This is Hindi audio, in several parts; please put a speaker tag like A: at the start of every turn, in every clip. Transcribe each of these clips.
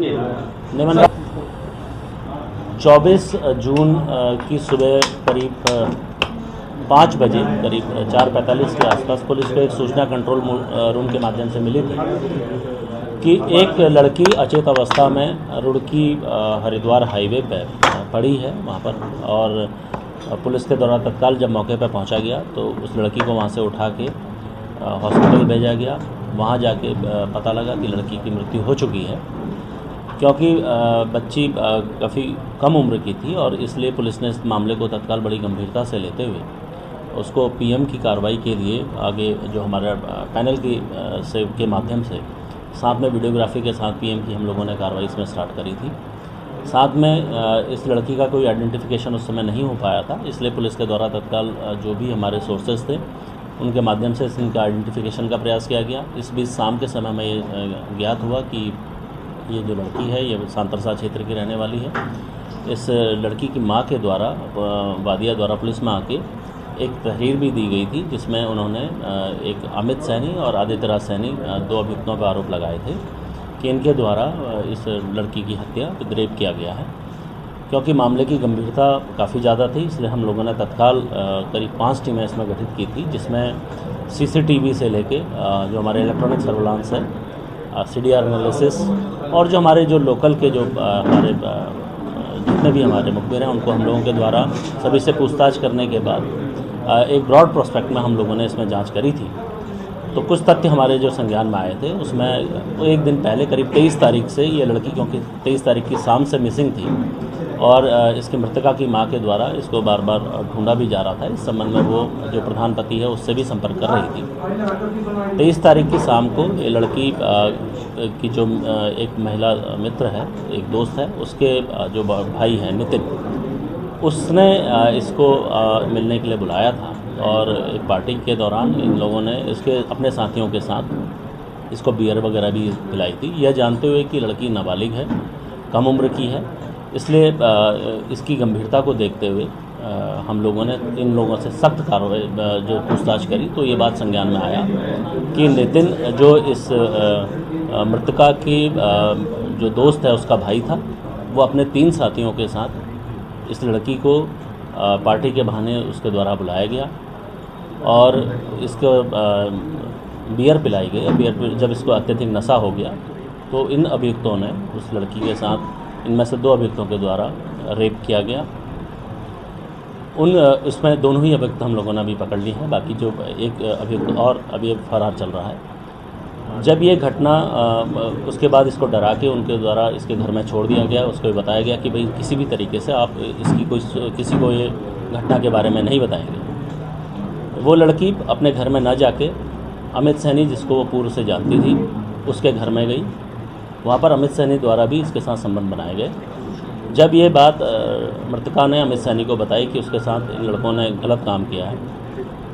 A: निमन 24 जून की सुबह करीब 5 बजे, करीब 4:45 के आसपास पुलिस को एक सूचना कंट्रोल रूम के माध्यम से मिली थी कि एक लड़की अचेत अवस्था में रुड़की हरिद्वार हाईवे पर पड़ी है वहाँ पर। और पुलिस के द्वारा तत्काल जब मौके पर पहुँचा गया तो उस लड़की को वहाँ से उठा के हॉस्पिटल भेजा गया। वहाँ जाके पता लगा कि लड़की की मृत्यु हो चुकी है, क्योंकि बच्ची काफ़ी कम उम्र की थी और इसलिए पुलिस ने इस मामले को तत्काल बड़ी गंभीरता से लेते हुए उसको पीएम की कार्रवाई के लिए आगे जो हमारा पैनल के माध्यम से साथ में वीडियोग्राफी के साथ पीएम की हम लोगों ने कार्रवाई इसमें स्टार्ट करी थी। साथ में इस लड़की का कोई आइडेंटिफिकेशन उस समय नहीं हो पाया था, इसलिए पुलिस के द्वारा तत्काल जो भी हमारे सोर्सेज थे उनके माध्यम से इनका आइडेंटिफिकेशन का प्रयास किया गया। इस बीच शाम के समय में ये ज्ञात हुआ कि ये जो लड़की है ये सांतरसा क्षेत्र की रहने वाली है। इस लड़की की मां के द्वारा वादिया द्वारा पुलिस में आके एक तहरीर भी दी गई थी, जिसमें उन्होंने एक अमित सैनी और आदित्य राज सैनी 2 अभियुक्तों का आरोप लगाए थे कि इनके द्वारा इस लड़की की हत्या रेप किया गया है। क्योंकि मामले की गंभीरता काफ़ी ज़्यादा थी, इसलिए हम लोगों ने तत्काल करीब 5 टीमें इसमें गठित की थी, जिसमें सीसीटीवी से लेके जो हमारे इलेक्ट्रॉनिक सर्विलांस है, सीडीआर एनालिसिस और जो हमारे जो लोकल के जो हमारे जितने भी हमारे मुखबिर हैं उनको हम लोगों के द्वारा सभी से पूछताछ करने के बाद एक ब्रॉड प्रोस्पेक्ट में हम लोगों ने इसमें जांच करी थी। तो कुछ तथ्य हमारे जो संज्ञान में आए थे उसमें एक दिन पहले करीब 23 तारीख से ये लड़की, क्योंकि 23 तारीख की शाम से मिसिंग थी और इसकी मृतका की मां के द्वारा इसको बार बार ढूंढा भी जा रहा था। इस संबंध में वो जो प्रधान पति है उससे भी संपर्क कर रही थी। 23 तारीख की शाम को ये लड़की की जो एक महिला मित्र है, एक दोस्त है, उसके जो भाई हैं नितिन, उसने इसको मिलने के लिए बुलाया था और एक पार्टी के दौरान इन लोगों ने इसके अपने साथियों के साथ इसको बियर वगैरह भी पिलाई थी, यह जानते हुए कि लड़की नाबालिग है, कम उम्र की है। इसलिए इसकी गंभीरता को देखते हुए हम लोगों ने इन लोगों से सख्त कार्रवाई जो पूछताछ करी तो ये बात संज्ञान में आया कि नितिन जो इस मृतका की जो दोस्त है उसका भाई था, वो अपने 3 साथियों के साथ इस लड़की को पार्टी के बहाने उसके द्वारा बुलाया गया और इसको बियर पिलाई गई। बियर जब इसको अत्यधिक नशा हो गया तो इन अभियुक्तों ने उस लड़की के साथ, इनमें से 2 अभियुक्तों के द्वारा रेप किया गया। इसमें दोनों ही अभियुक्त हम लोगों ने अभी पकड़ ली हैं, बाकी जो एक अभियुक्त और अभी फरार चल रहा है। जब ये घटना उसके बाद इसको डरा के उनके द्वारा इसके घर में छोड़ दिया गया। उसको बताया गया कि भाई किसी भी तरीके से आप किसी को ये घटना के बारे में नहीं बताएंगे। वो लड़की अपने घर में न जाके अमित सैनी, जिसको वो पूर्व से जानती थी, उसके घर में गई। वहाँ पर अमित सैनी द्वारा भी इसके साथ संबंध बनाए गए। जब ये बात मृतका ने अमित सैनी को बताई कि उसके साथ इन लड़कों ने गलत काम किया है,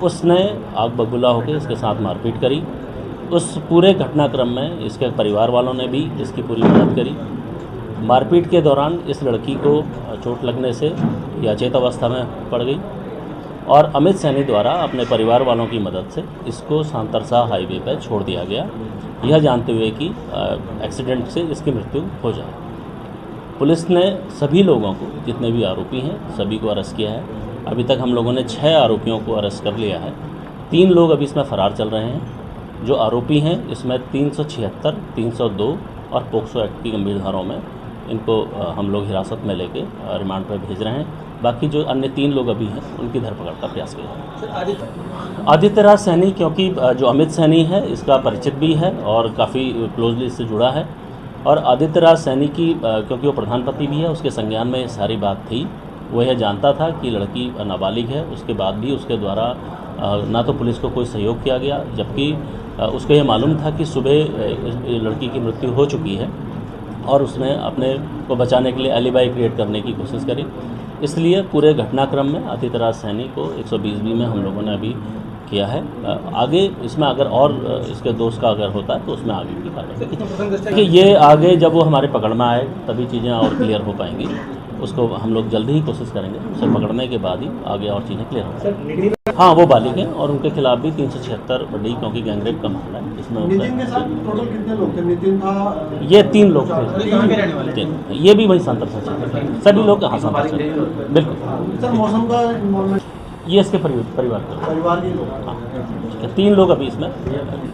A: उसने आग बबूला होकर इसके साथ मारपीट करी। उस पूरे घटनाक्रम में इसके परिवार वालों ने भी इसकी पूरी मदद करी। मारपीट के दौरान इस लड़की को चोट लगने से यह अचेत अवस्था में पड़ गई और अमित सैनी द्वारा अपने परिवार वालों की मदद से इसको सांतरसा हाईवे पर छोड़ दिया गया, यह जानते हुए कि एक्सीडेंट से इसकी मृत्यु हो जाए। पुलिस ने सभी लोगों को, जितने भी आरोपी हैं, सभी को अरेस्ट किया है। अभी तक हम लोगों ने 6 आरोपियों को अरेस्ट कर लिया है। 3 लोग अभी इसमें फ़रार चल रहे हैं। जो आरोपी हैं इसमें 376, 302 और पोक्सो एक्ट की गंभीर धाराओं में इनको हम लोग हिरासत में लेके रिमांड पर भेज रहे हैं। बाकी जो अन्य 3 लोग अभी हैं उनकी धरपकड़ का प्रयास किया। आदित्य राज सैनी, क्योंकि जो अमित सैनी है इसका परिचित भी है और काफ़ी क्लोजली इससे जुड़ा है, और आदित्य राज सैनी की क्योंकि वो प्रधान पति भी है, उसके संज्ञान में ये सारी बात थी। वो यह जानता था कि लड़की नाबालिग है, उसके बाद भी उसके द्वारा ना तो पुलिस को कोई सहयोग किया गया, जबकि उसको ये मालूम था कि सुबह लड़की की मृत्यु हो चुकी है और उसने अपने को बचाने के लिए एलिबाई क्रिएट करने की कोशिश करी। इसलिए पूरे घटनाक्रम में आदित्य राज सैनी को 120B में हम लोगों ने अभी किया है। आगे इसमें अगर और इसके दोस्त का अगर होता है तो उसमें आगे की कार्रवाई कि ये आगे जब वो हमारे पकड़ में आए तभी चीज़ें और क्लियर हो पाएंगी। उसको हम लोग जल्दी ही कोशिश करेंगे, उसे पकड़ने के बाद ही आगे और चीज़ें क्लियर हो। हाँ, वो बालिग हैं और उनके खिलाफ भी 376 बड़ी, क्योंकि गैंगरेप का मामला है इसमें
B: नितिन के साथ टोटल कितने लोग थे? नितिन था,
A: ये 3 लोग थे। ये भी वही सांतर से थे, सभी लोग हाँ सांतर से थे। बिल्कुल
B: सर मौसम का इन्वॉल्वमेंट
A: ये इसके परिवार के लोग।
B: परिवार के लोग।
A: हाँ, 3 लोग अभी इसमें